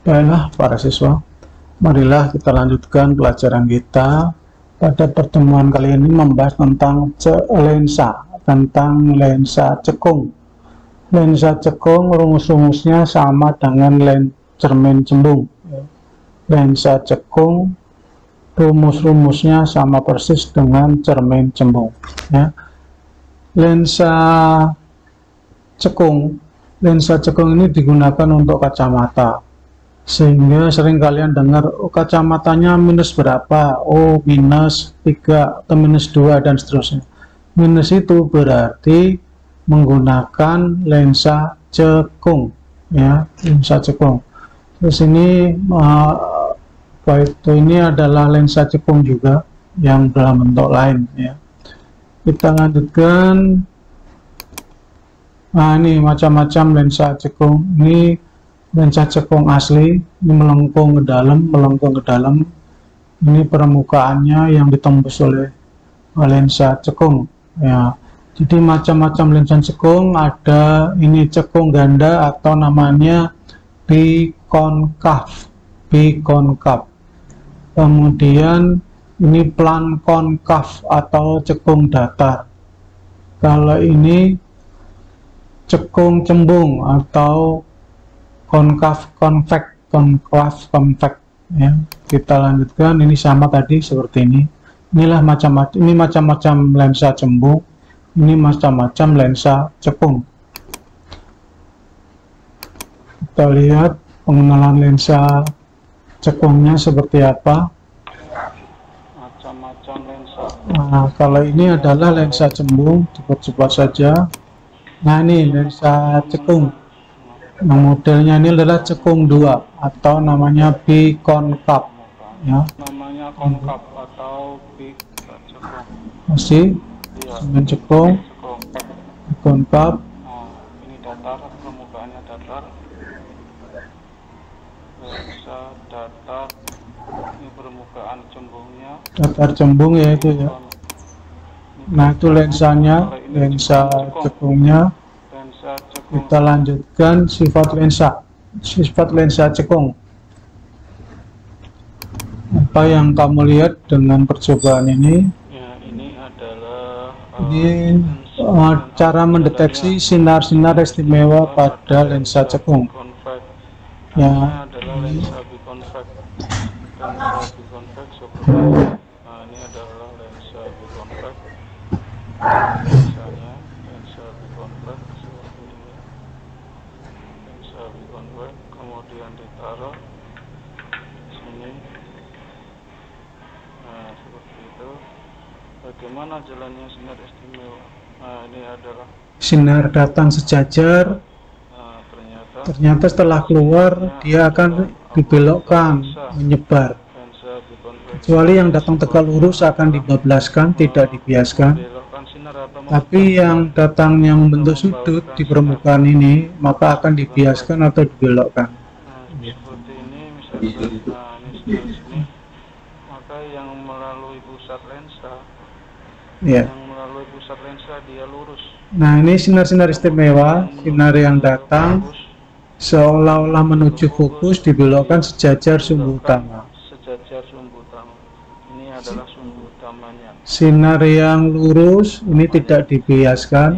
Baiklah para siswa, marilah kita lanjutkan pelajaran kita. Pada pertemuan kali ini membahas tentang lensa cekung. Lensa cekung rumus-rumusnya sama dengan cermin cembung. Lensa cekung rumus-rumusnya sama persis dengan cermin cembung. Ya. Lensa cekung ini digunakan untuk kacamata. Sehingga sering kalian dengar, oh, kacamatanya minus berapa, oh minus 3 atau minus 2 dan seterusnya. Minus itu berarti menggunakan lensa cekung, ya, lensa cekung. Terus ini ini adalah lensa cekung juga yang dalam bentuk lain, ya. Kita lanjutkan. Nah, ini macam-macam lensa cekung. Ini lensa cekung asli, ini melengkung ke dalam. Ini permukaannya yang ditembus oleh lensa cekung, ya. Jadi macam-macam lensa cekung, ada ini cekung ganda atau namanya bikonkav. Kemudian ini plan konkav atau cekung datar. Kalau ini cekung cembung atau konkav konveks, ya. Kita lanjutkan, ini sama tadi seperti ini. Inilah macam-macam lensa cembung, ini macam-macam lensa cekung. Kita lihat pengenalan lensa cekungnya seperti apa. Macam-macam lensa. Nah, kalau ini adalah lensa cembung, cepat-cepat saja. Nah, ini lensa cekung. Nah, modelnya ini adalah cekung 2 atau namanya bikonkav, ya. Namanya konkav atau bicekung. Masih dengan cekung bikonkav. Ini datar, permukaannya datar. Lensa datar. Ini permukaan cembungnya. Datar cembung ya itu, ya. Nah, itu lensanya, lensa cekungnya. Kita lanjutkan sifat lensa cekung. Apa yang kamu lihat dengan percobaan ini? Ya, ini adalah cara mendeteksi sinar-sinar istimewa pada lensa cekung. Ya, adalah lensa bikonveks. Nah, ini adalah lensa bikonveks. Lensanya lensa bikonveks seperti ini. Lensa bikonveks kemudian ditaruh sini. Nah, seperti itu. Bagaimana jalannya sinar istimewa? Nah, ini adalah sinar datang sejajar. Ternyata setelah keluar dia akan dibelokkan, menyebar. Kecuali yang datang tegak lurus akan dibablaskan, tidak dibiaskan. Tapi yang datang yang membentuk sudut di permukaan ini maka akan dibiaskan atau dibelokkan. Seperti ini misalnya. Nah, ini sini. Maka yang melalui pusat lensa, ya. Yang melalui pusat lensa dia lurus. Nah, ini sinar-sinar istimewa, sinar yang datang seolah-olah menuju fokus dibelokkan sejajar sumbu utama. Ini adalah sumbu utamanya. Sinar yang lurus ini tidak dibiaskan.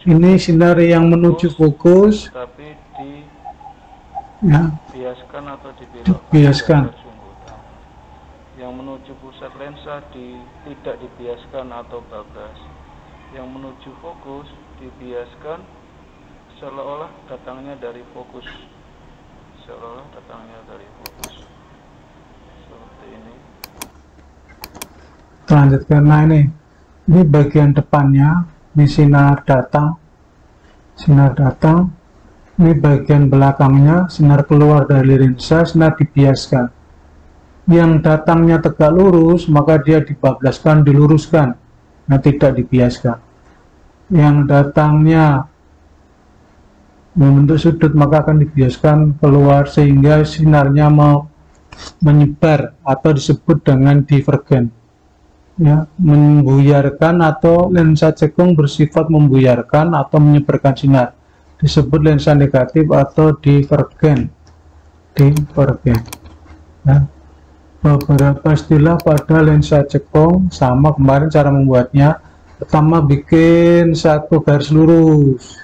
Ini sinar yang menuju fokus, tapi dibiaskan atau dibelokkan. Yang menuju pusat lensa tidak dibiaskan atau bablas. Yang menuju fokus dibiaskan seolah-olah datangnya dari fokus. Seperti ini. Lanjutkan. Nah, ini bagian depannya, ini sinar datang. Ini bagian belakangnya, sinar keluar dari lensa, sinar dibiaskan. Yang datangnya tegak lurus maka dia dibablaskan, diluruskan. Nah, tidak dibiaskan. Yang datangnya membentuk sudut maka akan dibiaskan keluar sehingga sinarnya menyebar atau disebut dengan divergen, ya, membuyarkan, atau lensa cekung bersifat membuyarkan atau menyebarkan sinar disebut lensa negatif atau divergen. divergen. Nah, beberapa istilah pada lensa cekung sama kemarin cara membuatnya. Pertama bikin satu garis lurus,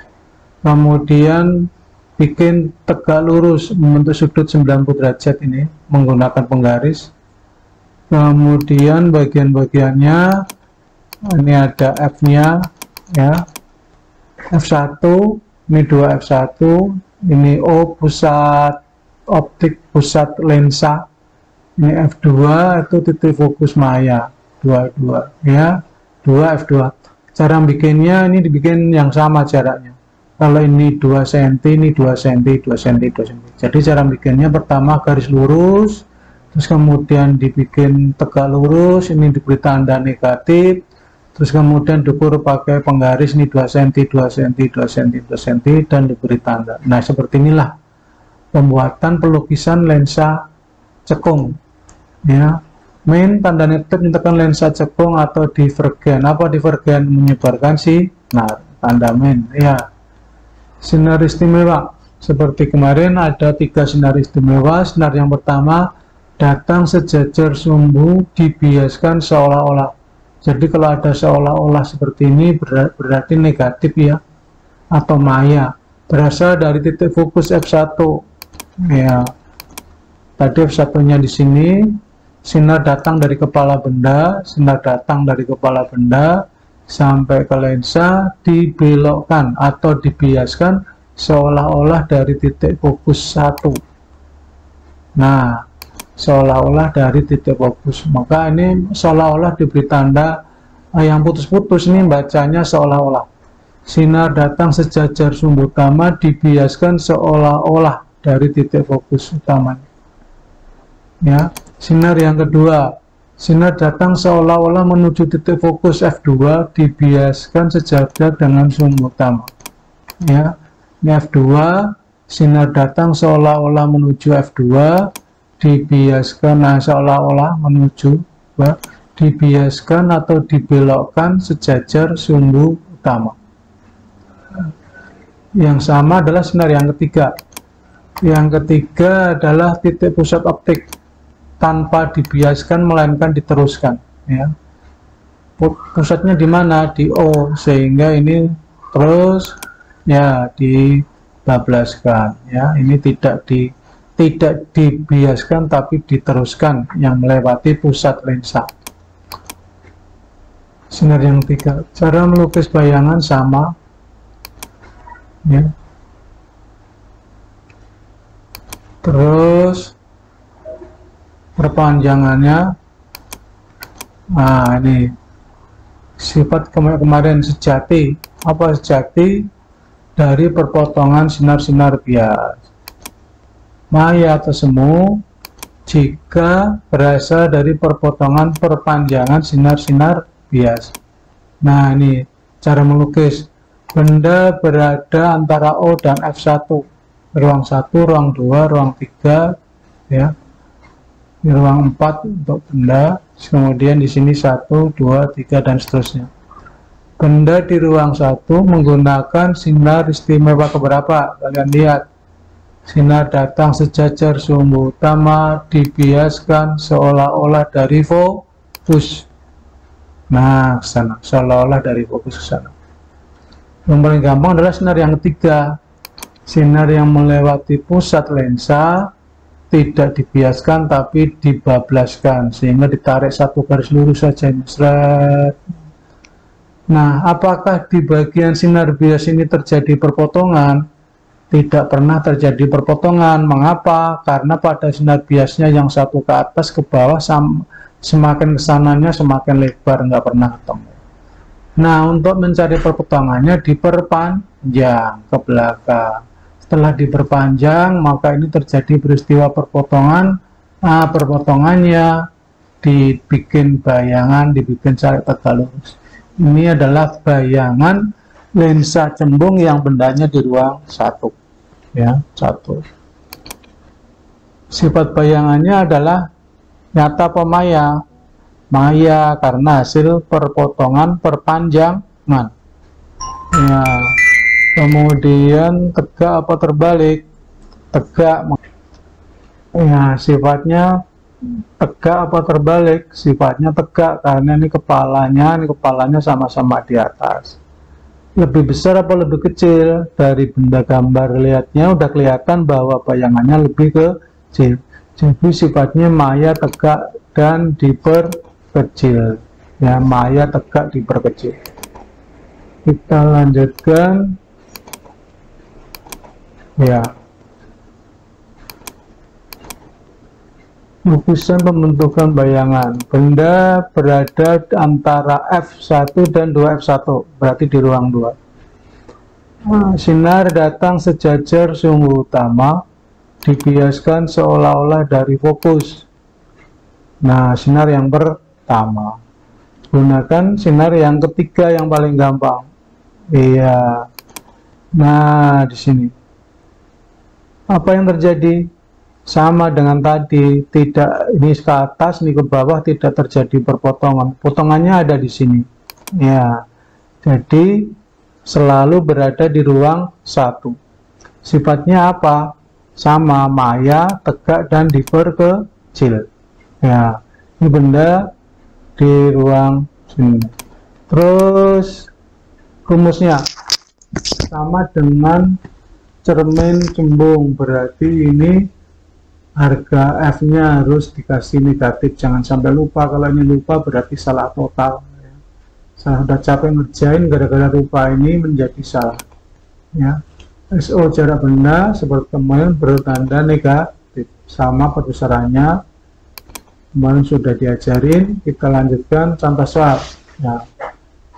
kemudian bikin tegak lurus membentuk sudut 90 derajat ini menggunakan penggaris. Kemudian bagian-bagiannya ini ada F-nya ya, F1, ini 2 F1, ini O pusat optik, pusat lensa, ini F2 itu titik fokus maya 22 ya, 2 F2. Cara bikinnya ini dibikin yang sama jaraknya. Kalau ini 2 cm, ini 2 cm, 2 cm, 2 cm. Jadi cara bikinnya pertama garis lurus, terus kemudian dibikin tegak lurus, ini diberi tanda negatif, terus kemudian diukur pakai penggaris ini 2 cm, 2 cm, 2 cm, 2 cm, dan diberi tanda. Nah, seperti inilah pembuatan pelukisan lensa cekung ya. Main tanda negatif menyatakan lensa cekung atau divergen. Apa divergen? Menyebarkan sinar. Tanda main ya. Sinar istimewa seperti kemarin ada 3 sinar istimewa. Sinar yang pertama datang sejajar sumbu dibiaskan seolah-olah. Jadi kalau ada seolah-olah seperti ini berarti negatif ya, atau maya, berasal dari titik fokus F1 ya. Tadi F1-nya di sini, sinar datang dari kepala benda, sinar datang dari kepala benda sampai ke lensa, dibelokkan atau dibiaskan seolah-olah dari titik fokus 1. Nah, seolah-olah dari titik fokus, maka ini seolah-olah diberi tanda yang putus-putus, ini bacanya seolah-olah. Sinar datang sejajar sumbu utama, dibiaskan seolah-olah dari titik fokus utamanya ya. Sinar yang kedua, sinar datang seolah-olah menuju titik fokus F2, dibiaskan sejajar dengan sumbu utama ya. Ini F2, sinar datang seolah-olah menuju F2, dibiaskan seolah-olah menuju dibiaskan atau dibelokkan sejajar sumbu utama. Yang sama adalah sinar yang ketiga. Yang ketiga adalah titik pusat optik tanpa dibiaskan melainkan diteruskan ya. Pusatnya di mana? Di O, sehingga ini terus ya dibablaskan ya. Ini tidak dibiaskan tapi diteruskan yang melewati pusat lensa. Sinar yang ketiga, cara melukis bayangan sama ya. Terus perpanjangannya, nah ini sifat kemarin sejati. Apa sejati? Dari perpotongan sinar-sinar bias maya atau semu jika berasal dari perpotongan perpanjangan sinar-sinar bias. Nah, ini cara melukis. Benda berada antara O dan F1, ruang 1, ruang 2, ruang 3 ya. Di ruang 4 untuk benda, kemudian di sini 1, 2, 3 dan seterusnya. Benda di ruang 1 menggunakan sinar istimewa keberapa? Kalian lihat. Sinar datang sejajar sumbu utama, dibiaskan seolah-olah dari fokus. Nah, ke sana, seolah-olah dari fokus ke sana. Yang paling gampang adalah sinar yang ketiga. Sinar yang melewati pusat lensa tidak dibiaskan tapi dibablaskan, sehingga ditarik satu garis lurus saja. Nah, apakah di bagian sinar bias ini terjadi perpotongan? Tidak pernah terjadi perpotongan. Mengapa? Karena pada sinar biasnya yang satu ke atas ke bawah, semakin kesananya semakin lebar, nggak pernah ketemu. Nah, untuk mencari perpotongannya diperpanjang ke belakang. Setelah diperpanjang, maka ini terjadi peristiwa perpotongan. Nah, perpotongannya dibikin bayangan, dibikin cari tegak lurus. Ini adalah bayangan lensa cembung yang bendanya di ruang 1 ya, 1. Sifat bayangannya adalah nyata apa maya? Maya karena hasil perpotongan perpanjangan ya. Kemudian tegak apa terbalik? Tegak. Nah, sifatnya tegak apa terbalik? Sifatnya tegak karena ini kepalanya sama-sama di atas. Lebih besar apa lebih kecil? Dari benda gambar lihatnya udah kelihatan bahwa bayangannya lebih kecil. Jadi sifatnya maya tegak dan diperkecil. Ya, maya tegak diperkecil. Kita lanjutkan. Ya. Lukisan pembentukan bayangan. Benda berada antara F1 dan 2F1, berarti di ruang 2. Sinar datang sejajar sumbu utama, dibiaskan seolah-olah dari fokus. Nah, sinar yang pertama. Gunakan sinar yang ketiga yang paling gampang. Iya. Nah, di sini. Apa yang terjadi? Sama dengan tadi, tidak ini ke atas, ini ke bawah, tidak terjadi perpotongan. Potongannya ada di sini. Ya. Jadi selalu berada di ruang 1. Sifatnya apa? Sama, maya, tegak dan diperkecil. Ya. Ini benda di ruang sini. Terus rumusnya sama dengan cermin cembung, berarti ini harga F-nya harus dikasih negatif. Jangan sampai lupa. Kalau ini lupa berarti salah total. Saya sudah capek ngerjain, gara-gara lupa ini menjadi salah. Ya. SO jarak benda seperti kemarin bertanda negatif. Sama perbesarannya. Kemarin sudah diajarin. Kita lanjutkan contoh soal. Ya.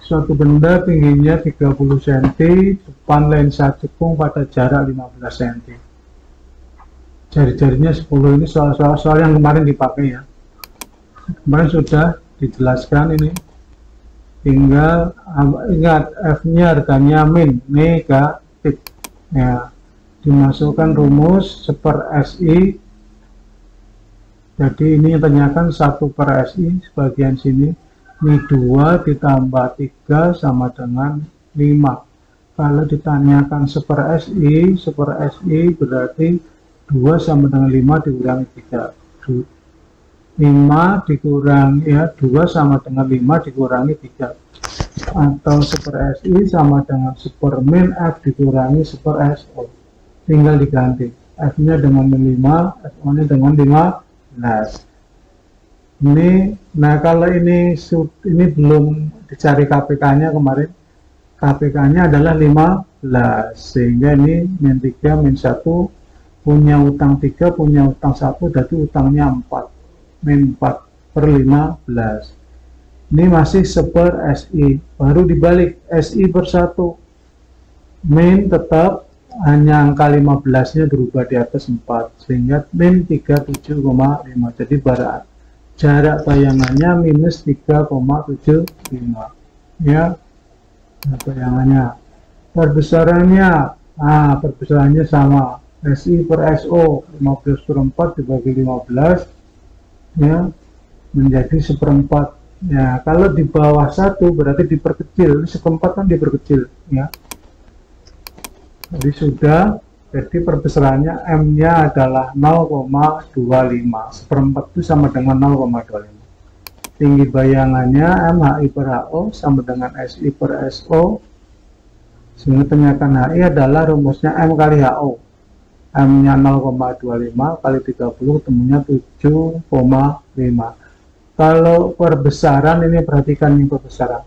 Suatu benda tingginya 30 cm, depan lensa cekung pada jarak 15 cm. Jari-jarinya 10. Ini soal yang kemarin dipakai ya. Kemarin sudah dijelaskan ini. Tinggal ingat F-nya harganya min, negatif. Ya. Dimasukkan rumus 1/SI. Jadi ini tanyakan 1/SI sebagian sini. Ini 2 ditambah 3 sama dengan 5. Kalau ditanyakan 1/SI berarti 2 sama dengan 5 dikurangi 3. 5 dikurangi ya, 2 sama dengan 5 dikurangi 3. Atau 1/SI sama dengan 1/min F dikurangi 1/SO. Tinggal diganti. F-nya dengan 5, SO-nya dengan 15. Ini, nah kalau ini belum dicari KPK-nya kemarin. KPK-nya adalah 15. Sehingga ini min 3, min 1, punya utang 3, punya utang 1, berarti utangnya 4. Min 4/15. Ini masih 1/SI. Baru dibalik, SI per 1. Min tetap hanya angka 15-nya berubah di atas 4. Sehingga min 37,5. Jadi jarak bayangannya minus 3,75. Ya. Nah, bayangannya. Perbesarannya. Nah, perbesarannya sama. SI per SO 15/4 dibagi 15 ya menjadi 1/4. Ya, kalau di bawah 1 berarti diperkecil. 1/4 kan diperkecil ya. Jadi sudah, jadi perbesarannya M-nya adalah 0,25. 1/4 itu sama dengan 0,25. Tinggi bayangannya MHI per HO sama dengan SI per SO. Sehingga tanyakan HI adalah rumusnya M kali HO. M-nya 0,25 kali 30 ketemunya 7,5. Kalau perbesaran ini perhatikan ini perbesaran.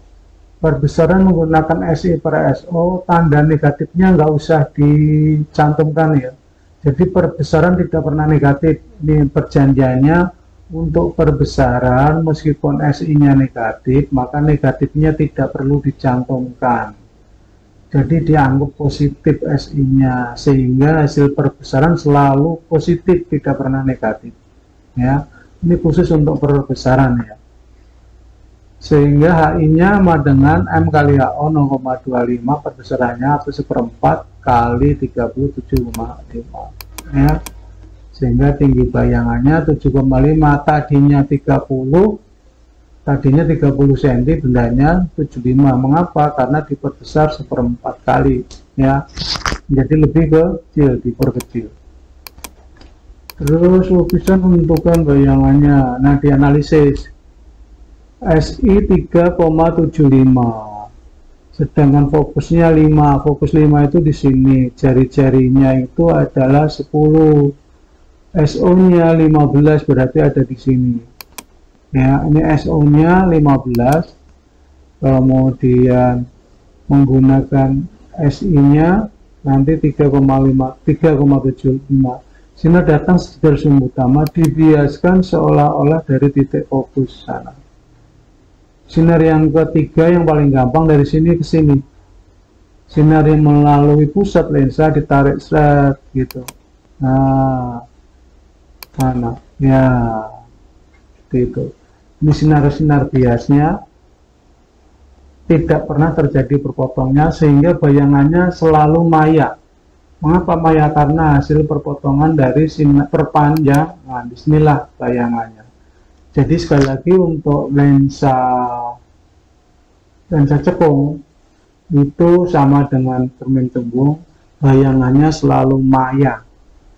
Perbesaran menggunakan SI per SO, tanda negatifnya nggak usah dicantumkan ya. Jadi perbesaran tidak pernah negatif. Ini perjanjiannya untuk perbesaran meskipun SI-nya negatif, maka negatifnya tidak perlu dicantumkan. Jadi dianggap positif SI-nya, sehingga hasil perbesaran selalu positif, tidak pernah negatif. Ya, ini khusus untuk perbesaran ya. Sehingga HI-nya sama dengan M kali HO 0,25, perbesarannya atau 1/4 kali 37,5 ya. Sehingga tinggi bayangannya 7,5, tadinya 30 cm, bendanya 75. Mengapa? Karena diperbesar 1/4 kali ya. Jadi lebih kecil, diperkecil. Terus lukisan menentukan bayangannya. Nah, dianalisis SI 3,75, sedangkan fokusnya 5. Fokus 5 itu di sini, jari-jarinya itu adalah 10, SO-nya 15, berarti ada di sini. Ya, ini SO-nya 15. Kemudian menggunakan SI-nya nanti 3,75. Sinar datang sekitar sumber utama, dibiaskan seolah-olah dari titik fokus sana. Sinar yang ketiga yang paling gampang dari sini ke sini. Sinar yang melalui pusat lensa ditarik set gitu. Nah, mana? Ya, itu. Ini sinar-sinar biasnya tidak pernah terjadi perpotongnya sehingga bayangannya selalu maya. Mengapa maya? Karena hasil perpotongan dari sinar perpanjang. Nah, disinilah bayangannya. Jadi sekali lagi untuk lensa cekung itu sama dengan cermin cembung, bayangannya selalu maya,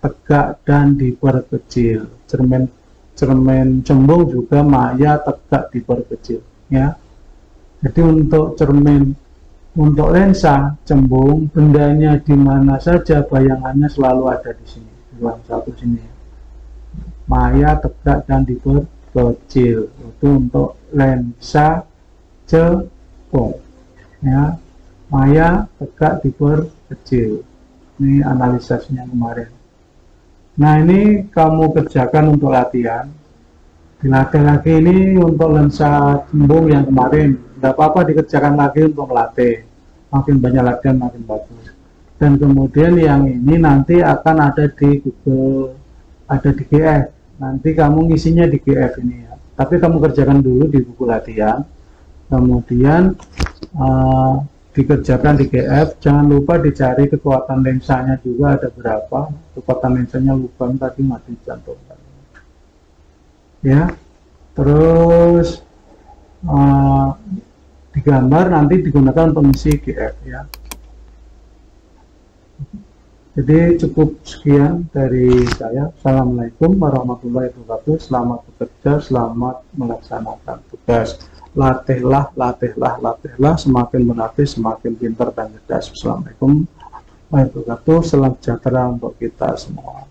tegak dan diperkecil. Cermin cembung juga maya, tegak, diperkecil. Ya. Jadi untuk lensa cembung, bendanya di mana saja bayangannya selalu ada di sini, di ruang satu sini. Maya, tegak, dan diperkecil. Itu untuk lensa cekung. Ya, maya, tegak, diperkecil. Ini analisisnya kemarin. Nah, ini kamu kerjakan untuk latihan. Dilatih lagi ini untuk lensa cembung yang kemarin. Tidak apa-apa dikerjakan lagi untuk melatih. Makin banyak latihan makin bagus. Dan kemudian yang ini nanti akan ada di Google, ada di GF. Nanti kamu ngisinya di GF ini ya. Tapi kamu kerjakan dulu di buku latihan. Kemudian dikerjakan di GF. Jangan lupa dicari kekuatan lensanya juga ada berapa. Kekuatan lensanya lupa tadi mati cantumkan. Ya. Terus digambar nanti digunakan untuk mengisi GF ya. Jadi cukup sekian dari saya. Assalamualaikum warahmatullahi wabarakatuh. Selamat bekerja, selamat melaksanakan tugas. Latihlah, latihlah, latihlah. Semakin berlatih, semakin pintar dan cerdas. Assalamualaikum warahmatullahi wabarakatuh. Salam sejahtera untuk kita semua.